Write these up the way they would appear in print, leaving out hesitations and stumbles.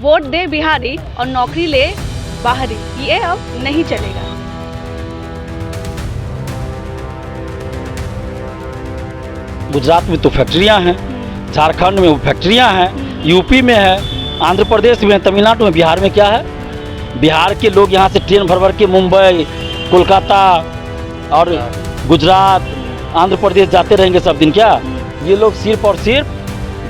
Vote दे बिहारी और नौकरी ले बाहरी, ये अब नहीं चलेगा। गुजरात में तो फैक्ट्रियां हैं, झारखंड में वो फैक्ट्रियां हैं, यूपी में है, आंध्र प्रदेश में, तमिलनाडु में। बिहार में क्या है? बिहार के लोग यहाँ से ट्रेन भर के मुंबई, कोलकाता और गुजरात, आंध्र प्रदेश जाते रहेंगे सब दिन क्या? ये लोग सिर्फ और सिर्फ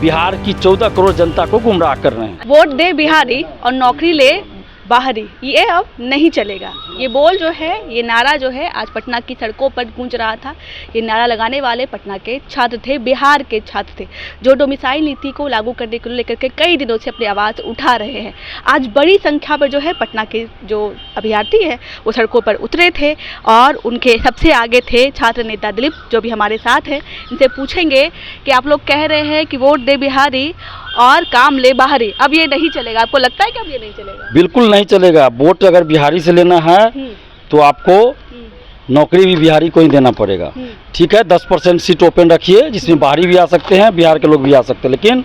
बिहार की 14 करोड़ जनता को गुमराह कर रहे हैं। वोट दे बिहारी और नौकरी ले बाहरी, ये अब नहीं चलेगा। ये बोल जो है, ये नारा जो है आज पटना की सड़कों पर गूंज रहा था। ये नारा लगाने वाले पटना के छात्र थे, बिहार के छात्र थे, जो डोमिसाइल नीति को लागू करने को लेकर के कई दिनों से अपनी आवाज़ उठा रहे हैं। आज बड़ी संख्या पर जो है पटना के जो अभ्यर्थी है वो सड़कों पर उतरे थे और उनके सबसे आगे थे छात्र नेता दिलीप, जो भी हमारे साथ हैं। इनसे पूछेंगे कि आप लोग कह रहे हैं कि वोट दे बिहारी और काम ले बाहरी, अब ये नहीं चलेगा, आपको लगता है कि अब ये नहीं चलेगा? बिल्कुल नहीं चलेगा। वोट अगर बिहारी से लेना है तो आपको नौकरी भी बिहारी को ही देना पड़ेगा। ठीक है, 10% सीट ओपन रखिए जिसमें बाहरी भी आ सकते हैं, बिहार के लोग भी आ सकते हैं, लेकिन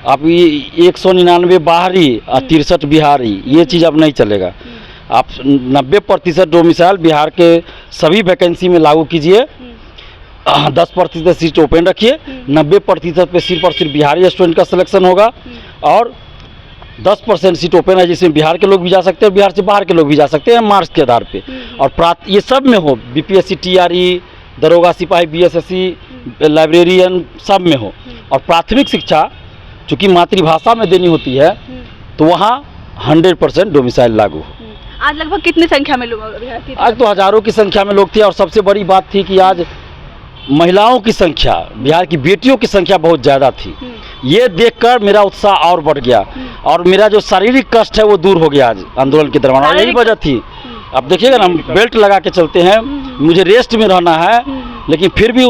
आप ये 199 बाहरी और 63 बिहारी, ये चीज़ अब नहीं चलेगा। आप 90% डोमिसाइल बिहार के सभी वैकेंसी में लागू कीजिए, 10% सीट ओपन रखिए, 90% पे सिर्फ और सिर्फ बिहारी स्टूडेंट का सिलेक्शन होगा और 10% सीट ओपन है जिसमें बिहार के लोग भी जा सकते हैं, बिहार से बाहर के लोग भी जा सकते हैं मार्क्स के आधार पे। और ये सब में हो, बीपीएससी, टीआरई, दरोगा, सिपाही, बीएसएससी, लाइब्रेरियन, सब में हो। और प्राथमिक शिक्षा चूँकि मातृभाषा में देनी होती है तो वहाँ 100% डोमिसाइल लागू। आज लगभग कितनी संख्या में लोग? आज तो हजारों की संख्या में लोग थे और सबसे बड़ी बात थी कि आज महिलाओं की संख्या, बिहार की बेटियों की संख्या बहुत ज़्यादा थी। ये देखकर मेरा उत्साह और बढ़ गया और मेरा जो शारीरिक कष्ट है वो दूर हो गया आज आंदोलन के दौरान। और यही वजह थी, अब देखिएगा ना, हम बेल्ट लगा के चलते हैं, मुझे रेस्ट में रहना है, लेकिन फिर भी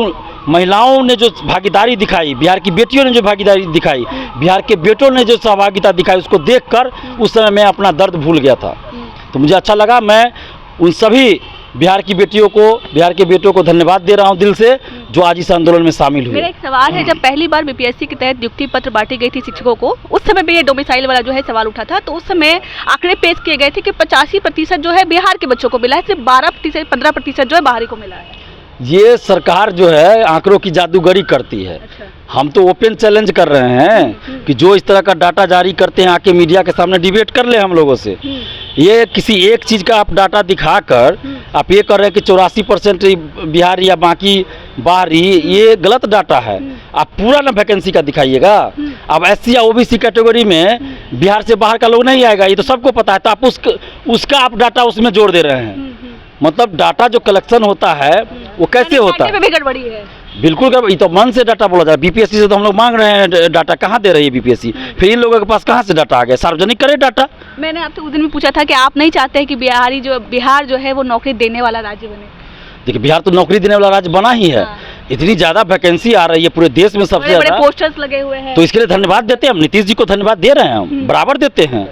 महिलाओं ने जो भागीदारी दिखाई, बिहार की बेटियों ने जो भागीदारी दिखाई, बिहार के बेटों ने जो सहभागिता दिखाई, उसको देखकर उस समय मैं अपना दर्द भूल गया था। तो मुझे अच्छा लगा। मैं उन सभी बिहार की बेटियों को, बिहार के बेटों को धन्यवाद दे रहा हूं दिल से, जो आज इस आंदोलन में शामिल हुए। मेरा एक सवाल है, जब पहली बार बीपीएससी के तहत नियुक्ति पत्र बांटी गई थी शिक्षकों को, उस समय भी ये डोमिसाइल वाला जो है सवाल उठा था, तो उस समय आंकड़े पेश किए गए थे कि 85% जो है बिहार के बच्चों को मिला है, सिर्फ 12% 15% जो है बाहरी को मिला है। ये सरकार जो है आंकड़ों की जादूगरी करती है। अच्छा। हम तो ओपन चैलेंज कर रहे हैं कि जो इस तरह का डाटा जारी करते हैं आके मीडिया के सामने डिबेट कर ले हम लोगों से। ये किसी एक चीज़ का आप डाटा दिखाकर आप ये कर रहे हैं कि 84% बिहारी या बाकी बाहरी, ये गलत डाटा है। आप पूरा ना वैकेंसी का दिखाइएगा। अब एससी या ओबीसी कैटेगरी में बिहार से बाहर का लोग नहीं आएगा, ये तो सबको पता है, तो आप उसका आप डाटा उसमें जोड़ दे रहे हैं। मतलब डाटा जो कलेक्शन होता है वो कैसे होता है? गड़बड़ी है। बिल्कुल गड़बड़ी। ये तो मन से डाटा बोला जाए। बीपीएससी से तो हम लोग मांग रहे हैं डाटा, कहाँ दे रही है बीपीएससी? फिर इन लोगों के पास कहाँ से डाटा आ गया? सार्वजनिक करे डाटा। मैंने आपसे उस दिन भी पूछा था कि आप नहीं चाहते हैं कि बिहार जो है वो नौकरी देने वाला राज्य बने? देखिए, बिहार तो नौकरी देने वाला राज्य बना ही है। इतनी ज़्यादा वैकेंसी आ रही है पूरे देश में, सबसे ज़्यादा पोस्टर्स लगे हुए हैं, तो इसके लिए धन्यवाद देते हैं हम। नीतीश जी को धन्यवाद दे रहे हैं, हम बराबर देते हैं,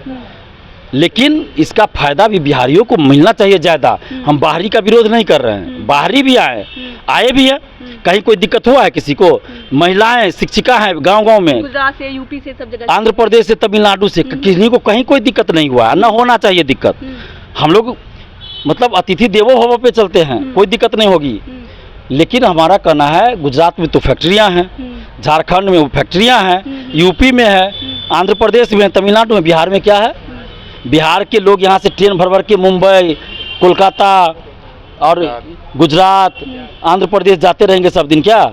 लेकिन इसका फायदा भी बिहारियों को मिलना चाहिए ज़्यादा। हम बाहरी का विरोध नहीं कर रहे हैं, बाहरी भी आए भी है। कहीं कोई दिक्कत हुआ है किसी को? महिलाएं शिक्षिका हैं गांव-गांव में, गुजरात से, यूपी से, सब जगह, आंध्र प्रदेश से, तमिलनाडु से, किसी को कहीं कोई दिक्कत नहीं हुआ है, न होना चाहिए दिक्कत। हम लोग मतलब अतिथि देवो भव पे चलते हैं, कोई दिक्कत नहीं होगी। लेकिन हमारा कहना है, गुजरात में तो फैक्ट्रियाँ हैं, झारखंड में वो फैक्ट्रियाँ हैं, यूपी में है, आंध्र प्रदेश में, तमिलनाडु में। बिहार में क्या है? बिहार के लोग यहाँ से ट्रेन भर के मुंबई, कोलकाता और गुजरात, आंध्र प्रदेश जाते रहेंगे सब दिन क्या?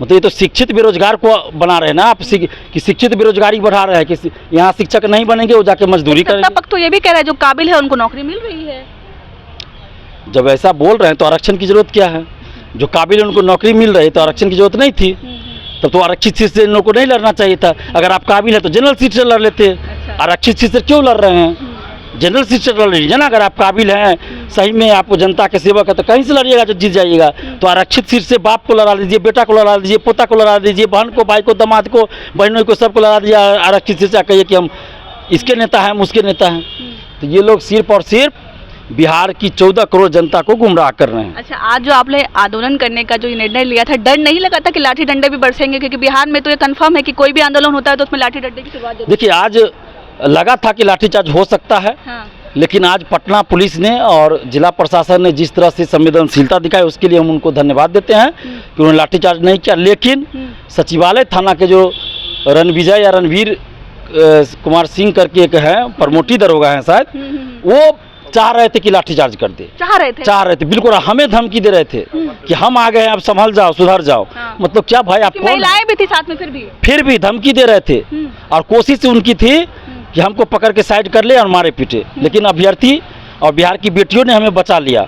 मतलब ये तो शिक्षित बेरोजगार को बना रहे हैं ना आप, कि शिक्षित बेरोजगारी बढ़ा रहे हैं कि यहाँ शिक्षक नहीं बनेंगे, वो जाके मजदूरी करेंगे। सत्ता पक्ष तो ये भी कह रहा है जो काबिल है उनको नौकरी मिल रही है। जब ऐसा बोल रहे हैं तो आरक्षण की जरूरत क्या है? जो काबिल है उनको नौकरी मिल रही है तो आरक्षण की जरूरत नहीं थी। तब तो आरक्षित सीट से इन लोगों को नहीं लड़ना चाहिए था। अगर आप काबिल है तो जनरल सीट से लड़ लेते। आरक्षित सीट से क्यों लड़ रहे हैं? जनरल सीट से लड़ लीजिए ना। अगर आप काबिल हैं, सही में आपको जनता के सेवक है, तो कहीं से लड़िएगा जो जीत जाइएगा। तो आरक्षित सीट से बाप को लड़ा लीजिए, बेटा को लड़ा लीजिए, पोता को लड़ा लीजिए, बहन को, भाई को, दामाद को, बहनों को, सबको लड़ा दीजिए आरक्षित सीट से। कहिए कि हम इसके नेता हैं, हम उसके नेता हैं। तो ये लोग सिर्फ और सिर्फ बिहार की 14 करोड़ जनता को गुमराह कर रहे हैं। अच्छा, आज जो आपने आंदोलन करने का जो निर्णय लिया था, डर नहीं लगा था कि लाठी डंडे भी बरसेंगे? क्योंकि बिहार में तो ये कंफर्म है कि कोई भी आंदोलन होता है तो उसमें लाठी डंडे की शुरुआत होती है। देखिए, आज लगा था कि लाठीचार्ज हो सकता है, हाँ। लेकिन आज पटना पुलिस ने और जिला प्रशासन ने जिस तरह से संवेदनशीलता दिखाई उसके लिए हम उनको धन्यवाद देते हैं कि उन्होंने लाठीचार्ज नहीं किया। लेकिन सचिवालय थाना के जो रणविजय या रणवीर कुमार सिंह करके एक है, प्रमोटी दरोगा है शायद, वो चाह रहे थे कि लाठीचार्ज कर दे, चाह रहे थे बिल्कुल, हमें धमकी दे रहे थे कि हम आ गए हैं, अब संभल जाओ, सुधर जाओ। हाँ। मतलब क्या भाई, आप महिलाएं भी थी साथ में, फिर भी धमकी दे रहे थे और कोशिश उनकी थी कि हमको पकड़ के साइड कर ले और मारे पीटे, लेकिन अभ्यर्थी और बिहार की बेटियों ने हमें बचा लिया।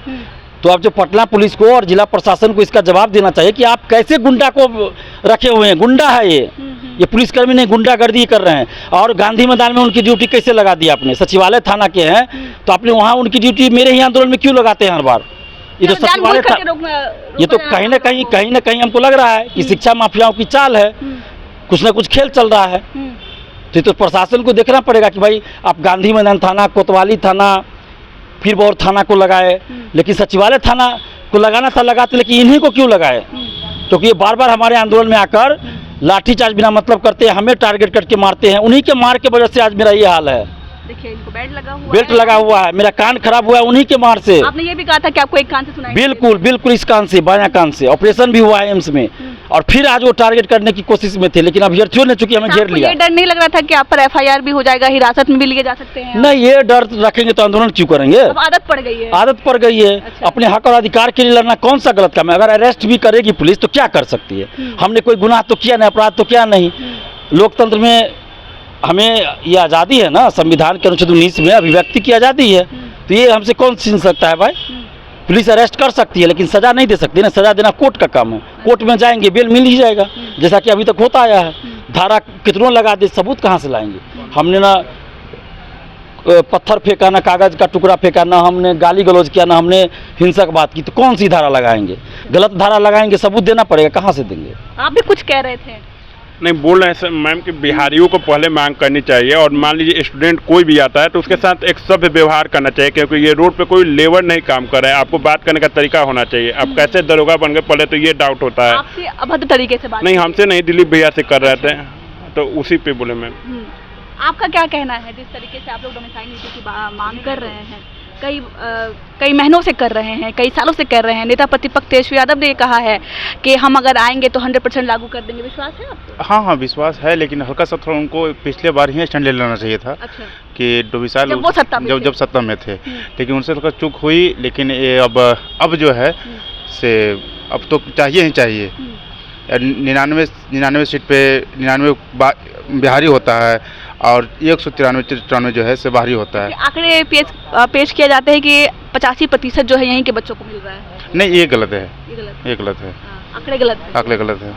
तो अब जो पटना पुलिस को और जिला प्रशासन को इसका जवाब देना चाहिए कि आप कैसे गुंडा को रखे हुए हैं। गुंडा है ये पुलिसकर्मी नहीं, गुंडागर्दी कर रहे हैं। और गांधी मैदान में उनकी ड्यूटी कैसे लगा दी आपने? सचिवालय थाना के हैं तो आपने वहाँ उनकी ड्यूटी मेरे ही आंदोलन में क्यों लगाते हैं हर बार? ये तो सचिवालय ये तो कहीं ना कहीं हमको लग रहा है कि शिक्षा माफियाओं की चाल है, कुछ ना कुछ खेल चल रहा है। तो प्रशासन को देखना पड़ेगा कि भाई आप गांधी मैदान थाना, कोतवाली थाना, फिर बहुत थाना को लगाए, लेकिन सचिवालय थाना को लगाना था लगाते, लेकिन इन्हीं को क्यों लगाए? क्योंकि ये बार बार हमारे आंदोलन में आकर लाठीचार्ज बिना मतलब करते हैं, हमें टारगेट करके मारते हैं। उन्हीं के मार के वजह से आज मेरा ये हाल है। देखिए इनको बेल्ट लगा हुआ है, मेरा कान खराब हुआ है उन्हीं के मार से। आपने ये भी कहा था कि आपको एक कान से सुनाई? बिल्कुल इस कान से, बायां कान से। ऑपरेशन भी हुआ है एम्स में, और फिर आज वो टारगेट करने की कोशिश में थे, लेकिन अभ्यर्थियों ने चूंकि हमें घेर लिया। ये डर नहीं लग रहा था कि आप पर FIR भी हो जाएगा, हिरासत में भी लिए जा सकते हैं? नहीं, ये डर रखेंगे तो आंदोलन क्यों करेंगे? अब आदत पड़ गई है। अच्छा। अपने हक और अधिकार के लिए लड़ना कौन सा गलत काम है? अगर अरेस्ट भी करेगी पुलिस तो क्या कर सकती है? हमने कोई गुनाह तो किया नहीं, अपराध तो क्या नहीं। लोकतंत्र में हमें ये आज़ादी है ना, संविधान के अनुच्छेद 19 में अभिव्यक्ति की आज़ादी है, तो ये हमसे कौन छीन सकता है भाई? पुलिस अरेस्ट कर सकती है लेकिन सजा नहीं दे सकती ना। सजा देना कोर्ट का काम है, कोर्ट में जाएंगे बेल मिल ही जाएगा, जैसा कि अभी तक होता आया है। धारा कितनों लगा दे, सबूत कहाँ से लाएंगे? हमने ना पत्थर फेंका, ना कागज का टुकड़ा फेंका, ना हमने गाली गलौज किया, ना हमने हिंसक बात की, तो कौन सी धारा लगाएंगे? गलत धारा लगाएंगे, सबूत देना पड़ेगा, कहाँ से देंगे? आप भी कुछ कह रहे थे? नहीं, बोल रहे हैं मैम कि बिहारियों को पहले मांग करनी चाहिए, और मान लीजिए स्टूडेंट कोई भी आता है तो उसके साथ एक सभ्य व्यवहार करना चाहिए, क्योंकि ये रोड पे कोई लेबर नहीं काम कर रहा है। आपको बात करने का तरीका होना चाहिए। आप कैसे दरोगा बन गए पहले तो ये डाउट होता है। आपसे अभद्र तरीके से बात? नहीं, हमसे नहीं, दिलीप भैया से कर रहे थे, तो उसी पे बोले मैम। आपका क्या कहना है जिस तरीके से आप लोग डोमिसाइल नीति की मांग कर रहे हैं? कई महीनों से कर रहे हैं, कई सालों से कर रहे हैं। नेता प्रतिपक्ष तेजस्वी यादव ने कहा है कि हम अगर आएंगे तो 100% लागू कर देंगे। विश्वास है आपको? हाँ, विश्वास है, लेकिन हल्का सा थोड़ा उनको पिछले बार ही स्टैंड ले लेना चाहिए था। अच्छा। कि डोमिसाइल जब सत्ता में थे, लेकिन उनसे थोड़ा चूक हुई। लेकिन ये अब जो है से अब तो चाहिए ही चाहिए। 99 सीट पे 99 बिहारी होता है और 193 जो है से बाहरी होता है। आंकड़े पेश किए जाते हैं कि 85% जो है यहीं के बच्चों को मिल रहा है। नहीं, ये गलत है, ये गलत है। आंकड़े गलत है।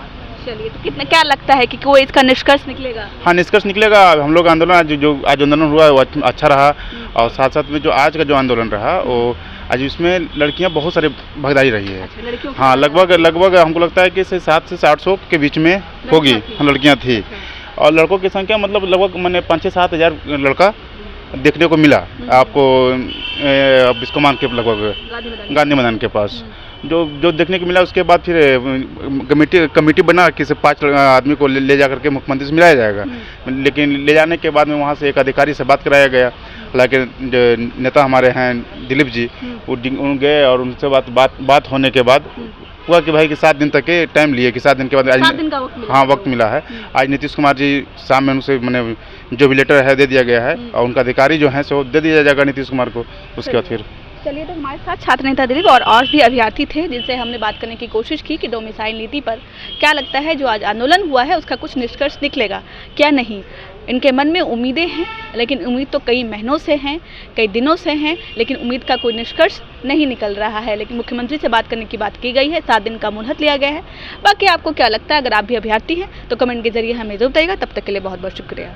चलिए, तो क्या लगता है कि कोई इसका निष्कर्ष निकलेगा? हाँ, निष्कर्ष निकलेगा। हम लोग आंदोलन आज आंदोलन हुआ वो अच्छा रहा, और साथ साथ में जो आज का जो आंदोलन रहा वो आज इसमें लड़कियां बहुत सारी भागीदारी रही है। अच्छा, हाँ, लगभग हमको लगता है कि 700 से 800 के बीच में होगी लड़कियां थी। और लड़कों की संख्या मतलब लगभग मैंने 5-7 हज़ार लड़का देखने को मिला आपको बिस्कोमान के लगभग गांधी मैदान के पास जो देखने को मिला। उसके बाद फिर कमेटी बना कि 5 आदमी को ले जा करके मुख्यमंत्री से मिलाया जाएगा। लेकिन ले जाने के बाद में वहाँ से एक अधिकारी से बात कराया गया। हालांकि जो नेता हमारे हैं दिलीप जी, वो गए और उनसे बात होने के बाद हुआ कि भाई कि 7 दिन तक के टाइम लिए कि 7 दिन के बाद आज वक्त मिला है। आज नीतीश कुमार जी शाम में उनसे मैंने जो भी लेटर है दे दिया गया है, और उनका अधिकारी जो है सो दे दिया जाएगा नीतीश कुमार को। उसके बाद फिर चलिए, तो हमारे साथ छात्र नेता दिलीप और भी अभ्यर्थी थे जिनसे हमने बात करने की कोशिश की कि डोमिसाइल नीति पर क्या लगता है जो आज आंदोलन हुआ है उसका कुछ निष्कर्ष निकलेगा क्या नहीं। इनके मन में उम्मीदें हैं, लेकिन उम्मीद तो कई महीनों से हैं, कई दिनों से हैं, लेकिन उम्मीद का कोई निष्कर्ष नहीं निकल रहा है। लेकिन मुख्यमंत्री से बात करने की बात की गई है, 7 दिन का मुहलत लिया गया है। बाकी आपको क्या लगता है? अगर आप भी अभ्यर्थी हैं तो कमेंट के जरिए हमें जरूर बताइएगा। तब तक के लिए बहुत बहुत शुक्रिया।